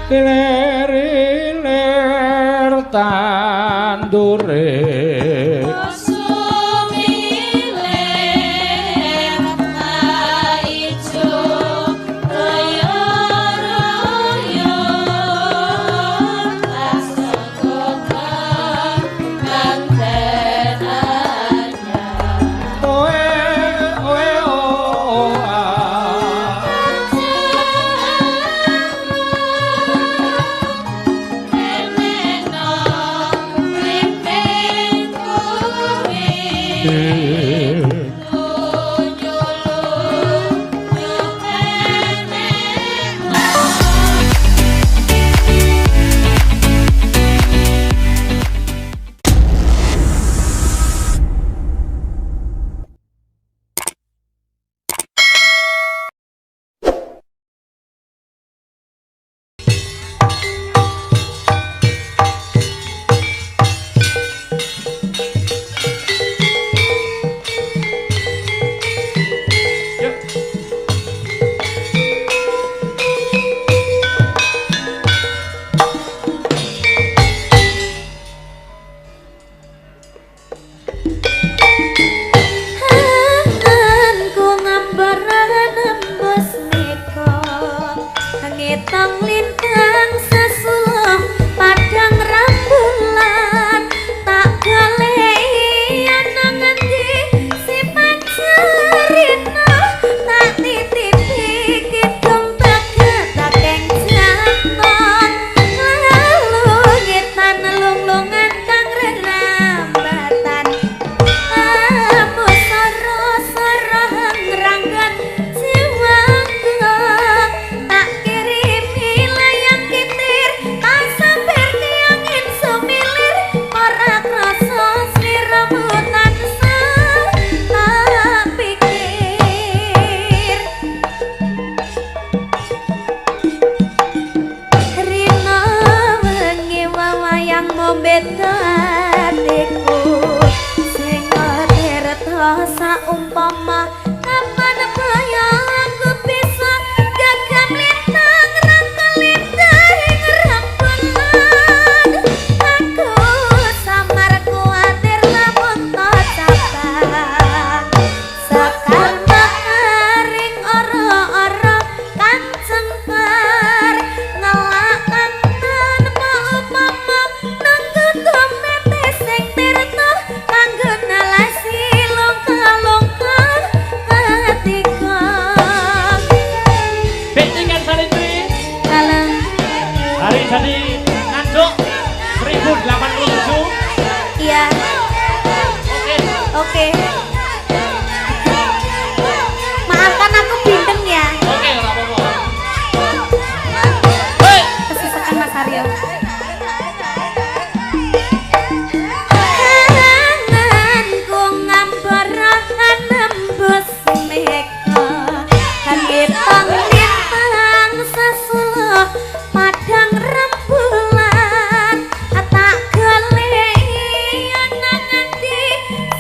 Lir tandure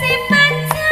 si panca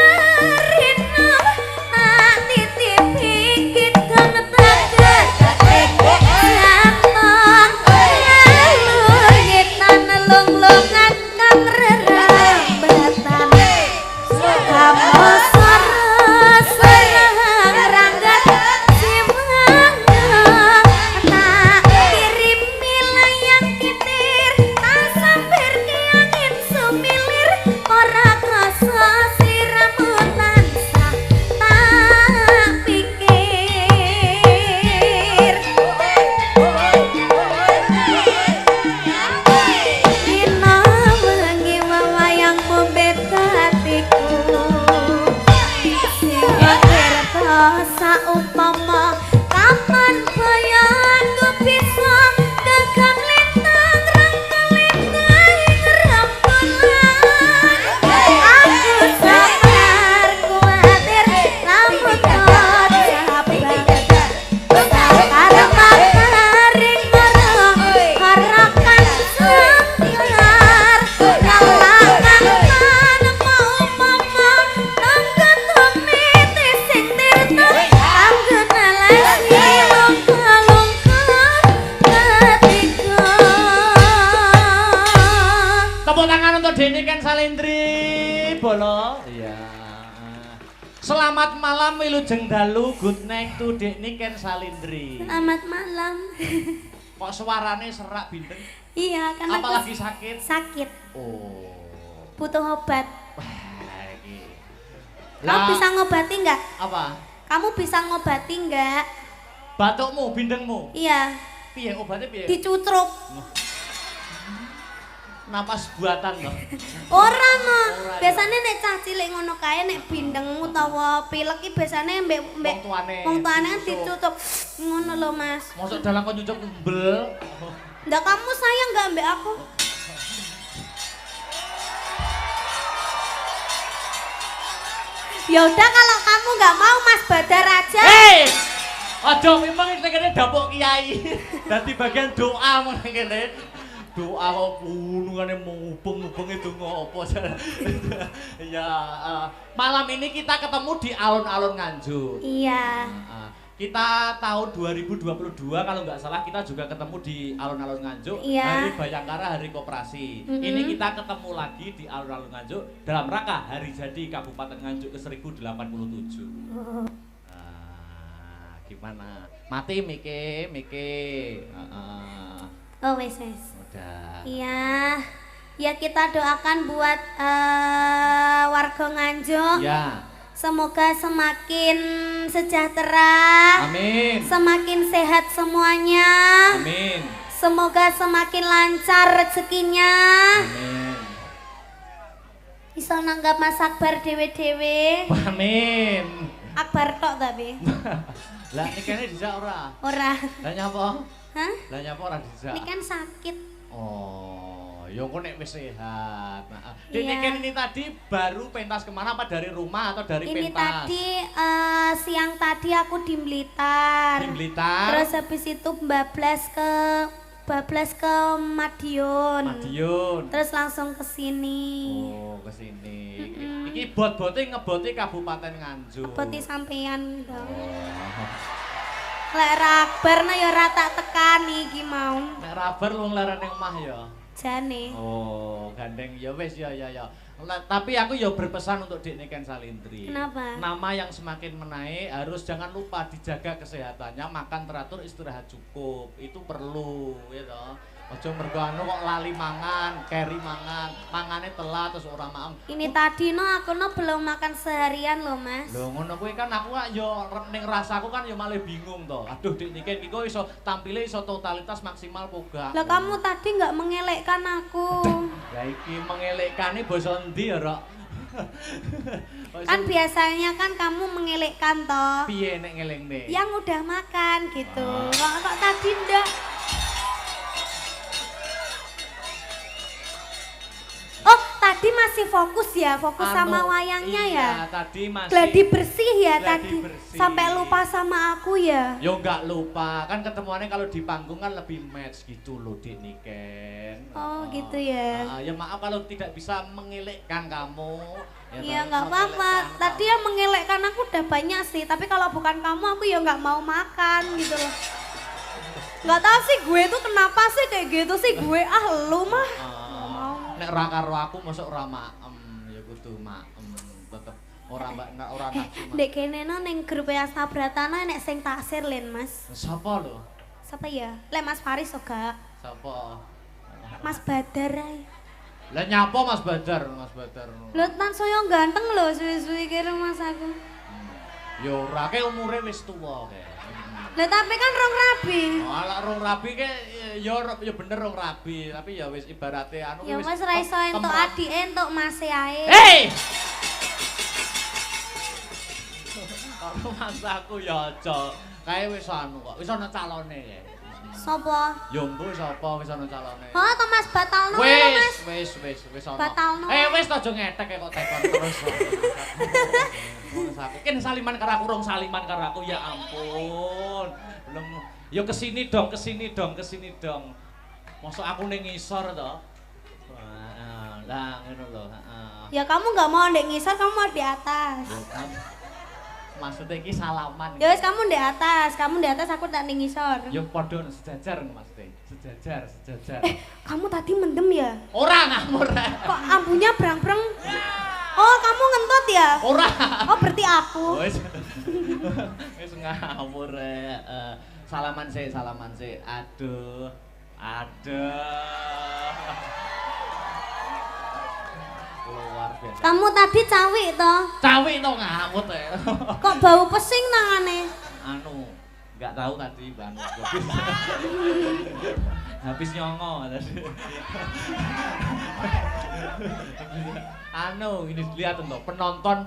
Dene kan Salendri, Bolo. Iya. Selamat malam wilujeng dalu, good night to Dekne Ken Salendri. Selamat malam. Kok suarane serak bintang? Iya, karena apa lagi sakit? Sakit. Oh. Butuh obat. Wah, iki. Kamu bisa ngobati enggak? Apa? Kamu bisa ngobati enggak? Batukmu, bindengmu? Iya. Piye obatnya piye? Dicutruk. Napas buatan loh. Ora no. Biasanya nek cah cilik ngono kae nek bindeng utawa pilek iki biasane mbek wong tuane kan dicutruk. Ngono lho, Mas. Mosok dalang kok nyucuk umbel. Ndak kamu sayang enggak mbek aku? Ya udah kalau kamu nggak mau Mas Badar aja. Hei, aja memang ini kene dapuk kiai. Dadi bagian doa meneh kene. Doa kok punungane mubeng-mubeng itu ngopo. Ya, malam ini kita ketemu di alun-alun Nganjuk. Iya. Kita tahun 2022 kalau nggak salah kita juga ketemu di alun-alun Nganjuk, iya. Hari Bayangkara, Hari Koperasi. Ini kita ketemu lagi di alun-alun Nganjuk dalam rangka hari jadi Kabupaten Nganjuk ke 1087. Gimana? Mati Mike. Oh wes. Udah. Iya. Ya kita doakan buat warga Nganjuk. Ya. Semoga semakin sejahtera. Amin. Semakin sehat semuanya. Amin. Semoga semakin lancar rezekinya. Amin. Bisa nanggap Mas Akbar dewe-dewe. Amin. Akbar tok tapi. Lah nikane dijak ora? Ora. Lah nyapa? Hah? Lah nyapa ora dijak? Ini kan sakit. Oh, ya kok nek wis sehat. Nah, Iya. Kan ini tadi baru pentas kemana apa dari rumah atau dari Ini pentas? tadi siang tadi aku di Blitar. Di Blitar. Terus habis itu bablas ke Madiun. Terus langsung ke sini. Oh, ke sini. Iki bot-bote ngebote Kabupaten Nganjuk. Ngeboti sampean dong. Oh. Lek Akbar na ya ora tak tekani iki mau. Nek rabar lu nglarane omah ya. Jane. Oh, gandeng ya wis ya. Tapi aku ya berpesan untuk Dekne Ken Salendri. Kenapa? Nama yang semakin menaik harus jangan lupa dijaga kesehatannya, makan teratur, istirahat cukup. Itu perlu, ya toh. Aja mergo anu kok lali mangan, keri mangan, mangane telat terus ora maem. Ini tadi aku belum makan seharian loh, Mas. Lho ngono kuwi kan aku ya ning rasaku kan ya malah bingung to. Aduh Dekne Ken iki kok iso tampile iso totalitas maksimal poga. Lah kamu tadi nggak mengelekkan aku. Lah iki mengelekane basa endi ya, Rok? Kan biasanya kan kamu mengelekkan toh. Piye nek ngelingne? Yang udah makan gitu. Kok tadi ndak? Oh, tadi masih fokus ya, sama wayangnya ya. Iya, tadi masih. Gladi bersih ya gladi tadi. Bersih. Sampai lupa sama aku ya. Yo enggak lupa, kan ketemuannya kalau di panggung kan lebih match gitu loh Dekne Ken. Oh, gitu ya. Ya maaf kalau tidak bisa mengelekkan kamu. Iya nggak apa-apa. Tadi yang mengelekkan aku udah banyak sih, tapi kalau bukan kamu aku ya nggak mau makan gitu loh. Nggak tahu sih gue tuh kenapa sih kayak gitu sih gue lu mah. Nek ra karo aku mosok ora maem ya kudu maem tetep ora nafsu. Ndek kene no ning grup Asta Bratana nek sing taksir Len Mas. Sapa lho? Sapa ya? Lek Mas Faris ora. Sapa? Mas Badar ae. Lah nyapa Mas Badar? Lho tansaya ganteng lho suwi-suwi kira Mas aku. Ya ora ke umure wis tuwa ke. Lah tapi kan rong rabi. Oh, ala rong rabi ke ya bener rong rabi, tapi ya wis ibarate anu ya wis ra iso entuk adike entuk mase ae. Hei! Karo mas aku ya aja. Kae wis anu kok, wis ana calone ya. Sopo? Ya mbok sapa wis ana calone. Oh, to Mas Batalno Mas. Wis ana. Batalno. Wis aja ngetek kok tekon terus. Ken saliman karo aku, rong saliman karo aku ya ampun. Belum ya kesini dong. Mosok aku ning ngisor to. Lah ngono lho, heeh. Ya kamu nggak mau ndek ngisor, kamu mau di atas. Maksudnya iki salaman. Ya wis kamu di atas, aku tak ning ngisor. Ya padha sejajar maksudnya. Sejajar. Kamu tadi mendem ya? Ora ngamur. Kok ambunya brang-brang? Oh, kamu ngentut ya? Ora. Oh, berarti aku. Wis. Wis ngawur. Salaman sih. Aduh. Luar biasa. Kamu tadi cawik toh? Cawik toh ngamut ya. Kok bau pesing nangane? Anu, nggak tahu tadi Bang. Habis nyongo tadi. Anu, ini lihat tuh penonton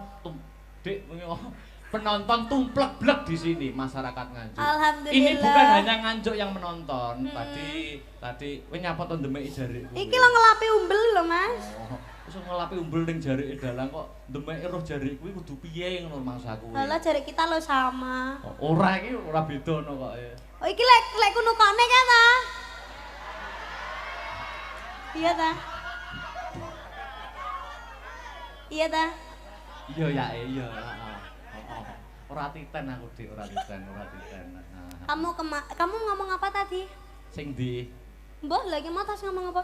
penonton tumplek-blek di sini masyarakat Nganjuk. Alhamdulillah. Ini bukan hanya Nganjuk yang menonton. Tadi kowe nyapa to ndemek jarik. Iki lo ngelapi umbel lho, Mas. Oh, wis ngelapi umbel ning jarike dalang kok ndemek roh jarik kuwi kudu piye ngono maksudku. Lah jarik kita lo sama. Ora iki ora bedono kok. Oh iki lek kuno kone kan ta? Iya ta? Iya ta? Iya ya, iya. Ora titen aku Dik, ora titen. Kamu ngomong apa tadi? Sing ndi? Mbah lagi mau tas ngomong apa?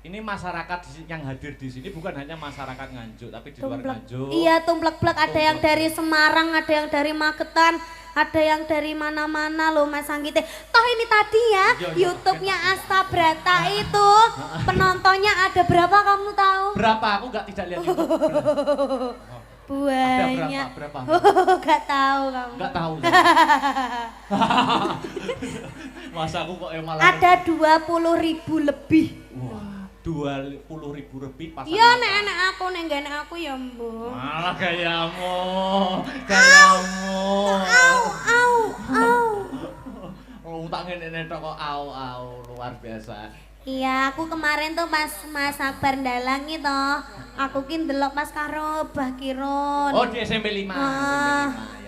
Ini masyarakat yang hadir di sini bukan hanya masyarakat Nganjuk, tapi di luar Nganjuk. Iya, tumplek-plek ada yang dari Semarang, ada yang dari Magetan, ada yang dari mana-mana loh Mas Anggite. Toh ini tadi ya, YouTube-nya Asta Brata itu penontonnya ada berapa kamu tahu? Berapa? Aku tidak lihat YouTube. Banyak. Ada berapa? Gak tahu kamu. Gak tahu. Masa aku kok malah ada 20.000 lebih. Wah, 20.000 lebih pas. Iya nek aku nek aku ya mbok. Malah gayamu. Oh, tak ngene tok kok au luar biasa. Iya, aku kemarin tuh pas Mas Akbar ndalang itu, aku ki ndelok pas karo Abah Kirun. Oh, di SMP 5. Ya.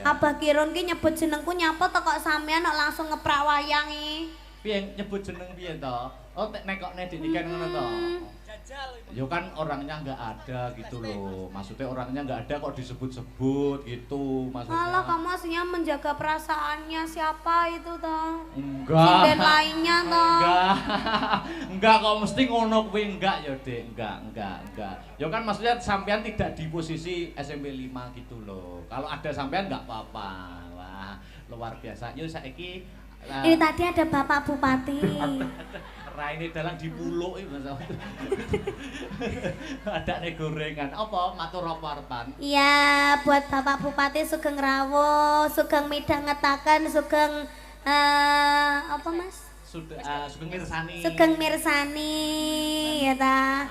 Ya. Abah Kirun ki nyebut jenengku nyapa to kok sampean kok langsung ngeprak wayang iki. Piye nyebut jeneng piye to? Oh, nek kok nek didikan ngono to. Ya kan orangnya nggak ada gitu loh. Maksudnya orangnya nggak ada kok disebut-sebut gitu maksudnya. Malah kamu aslinya menjaga perasaannya siapa itu toh? Enggak. Dan lainnya toh. Enggak kok mesti ngono kuwi enggak ya, Dek. Enggak. Ya kan maksudnya sampean tidak di posisi SMP 5 gitu loh. Kalau ada sampean enggak apa-apa. Wah, luar biasa. Yo saiki ini tadi ada Bapak Bupati. Raine dalang dipuluk iki Mas. Ada nih gorengan. Apa matur apa arepan? Iya, buat Bapak Bupati Sugeng Rawo, Sugeng midhangetaken, Sugeng apa Mas? Sugeng Mirsani. Sugeng Mirsani ya ta.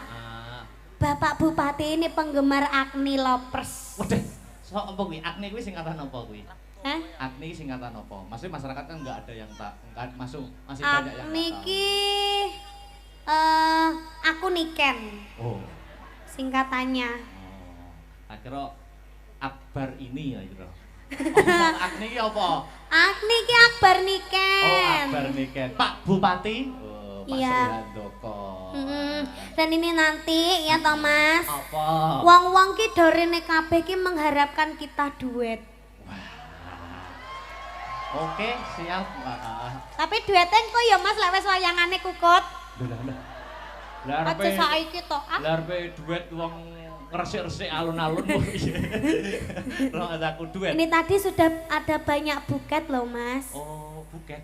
Bapak Bupati ini penggemar Agni Lovers. Waduh, sok apa kuwi? Agni kuwi singkatan apa kuwi? Hah? Agni singkatan apa? Maksudnya masyarakat kan nggak ada yang tak masuk, masih banyak yang Agni nggak tahu. ki aku Niken. Oh. Singkatannya. Oh. Akhirnya Akbar ini ya kira. Oh, Agni ki apa? Agni ki Akbar Niken. Oh, Akbar Niken. Pak Bupati. Oh, Pak Iya. Srihandoko. Dan ini nanti ya Thomas. Apa? Wong-wong ki dorene kabeh ki mengharapkan kita duet. Oke, siap. Tapi duetnya kok ya Mas lek wis wayangane kukut. Lah Aja saiki tok. Lah duet wong ngresik-resik alun-alun kok piye. Ora aku duet. Ini tadi sudah ada banyak buket loh Mas. Oh, buket.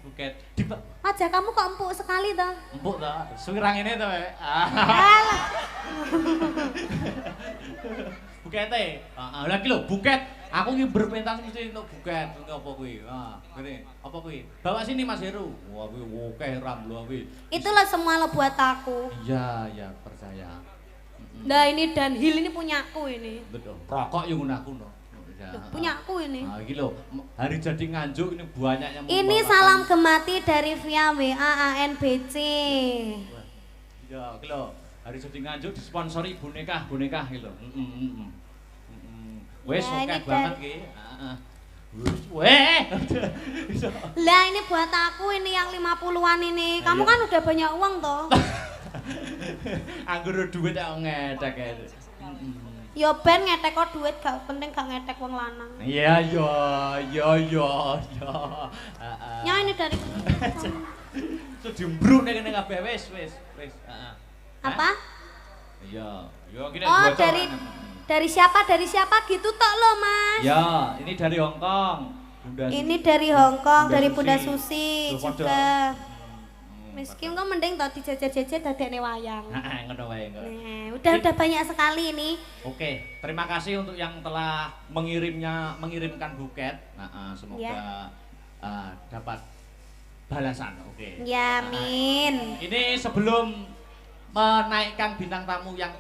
Aja kamu kok empuk sekali toh. Empuk ta? Suwirang ini to, Pak. Alah. Bukete. Heeh, lagi lho buket. Aku ki berpentas mesti untuk buket. Apa kuwi? Ngene. Apa kuwi? Bawa sini Mas Heru. Wah, kuwi oke ram lho kuwi. Itulah semua lo buat aku. Iya, percaya. Nah ini Dunhill ini punyaku ini. Betul. Rokok yo ngono aku no. Punyaku ini. Nah, iki lho, hari jadi Nganjuk ini banyak yang Ini salam gemati dari via WA ANBC. Ya, iki lho, hari jadi Nganjuk disponsori boneka iki lho. Wes Ya, oke ini banget ki. Heeh. Weh. Lah ini buat aku ini yang 50-an ini. Kamu kan udah banyak uang toh. Anggur duit kok ngedek. Ya ben ngetek kok duit gak penting gak ngetek wong lanang. Iya, iya. Ya ini dari So dimbruk nek kene kabeh wis. Heeh. apa? Iya, gini Oh, bocor, dari siapa gitu tok lo, Mas. Ya, ini dari Hong Kong. Ini dari Hong Kong, Bunda dari Susi. Bunda Susi Loh, padha. juga. Miskin kok mending tau dijajah-jajah dadekne wayang. Heeh, ngono wae kok. Nah, udah banyak sekali ini. Oke, terima kasih untuk yang telah mengirimkan buket. Semoga Ya. dapat balasan. Oke. Ya, amin. Ini sebelum menaikkan bintang tamu yang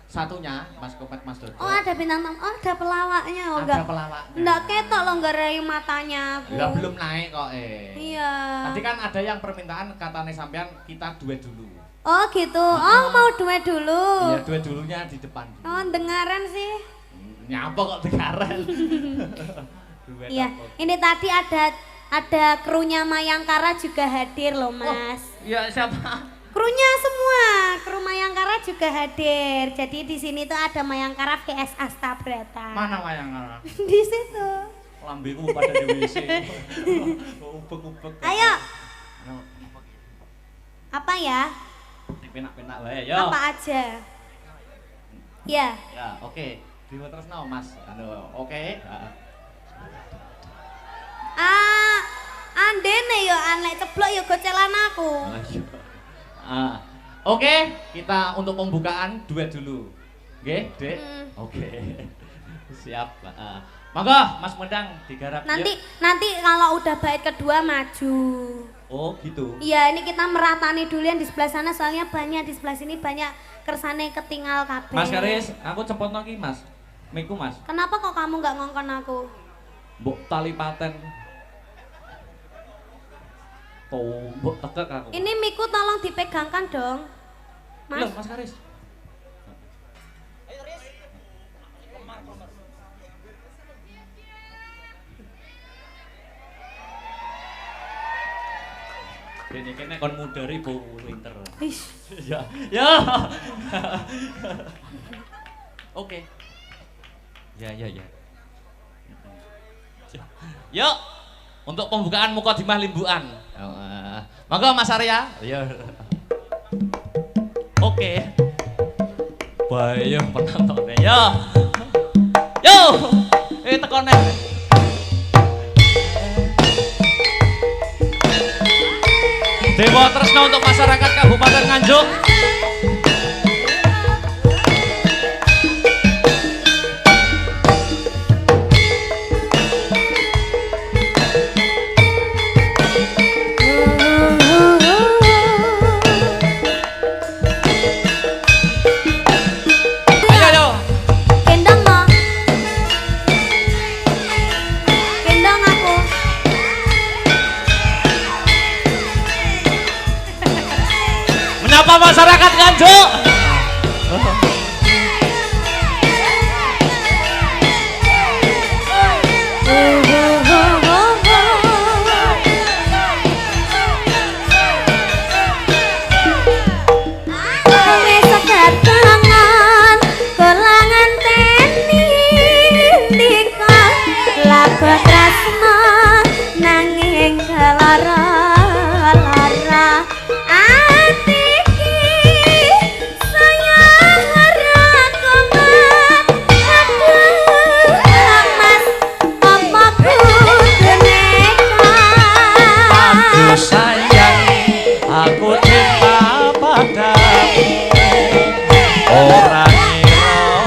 satunya, Mas Kopet, Mas Dodo. Oh, ada bintang tamu. Oh, ada pelawaknya. Oh, Ada pelawaknya. enggak ketok lo enggak rayu matanya aku. Lah belum naik kok Iya. Tadi kan ada yang permintaan katanya sampean kita duet dulu. Oh, gitu. Oh, mau duet dulu. Iya, duet dulunya di depan. Oh, dengaran sih. Nyapa kok dengaran. Duet Iya, apa? ini tadi ada krunya Mayangkara juga hadir loh, Mas. Iya, siapa? Krunya semua, kru Mayangkara juga hadir. Jadi di sini tuh ada Mayangkara VS Astabrata. Mana wayang? Di situ. Lambeku pada di WC. Upek-upek. Ayo. Apa ya? Penak-penak wae, yo. Apa aja? Ya. Ya, oke. Terusno, Mas. Oke. Andene yo anek ceblok yo gocelan aku. Oke, kita untuk pembukaan duet dulu. Oke, Dek? Oke. Siap. Monggo, Mas Medang digarap. Nanti kalau udah bait kedua maju. Oh, gitu. Iya, ini kita meratani dulu yang di sebelah sana soalnya banyak di sebelah sini banyak kersane ketinggal kabeh. Mas Karis, aku cepotno ki, Mas. Miku, Mas. Kenapa kok kamu nggak ngongkon aku? Mbok tali paten. Mbok tekek aku. Ini miku tolong dipegangkan dong. Mas. Loh, Mas Karis. Ini kene kon mudari bu winter. Ish. Ya. Ya. Oke. Ya. Yuk, untuk pembukaan Mukadimah Limbuan. Monggo Mas Arya. Ya. Oke. Bayo penontonnya. Ya. Yo. Tekone. Dewa Tresna untuk masyarakat Kabupaten Nganjuk. Ayo. Gendong mo. Gendong aku. Menyapa masyarakat Nganjuk.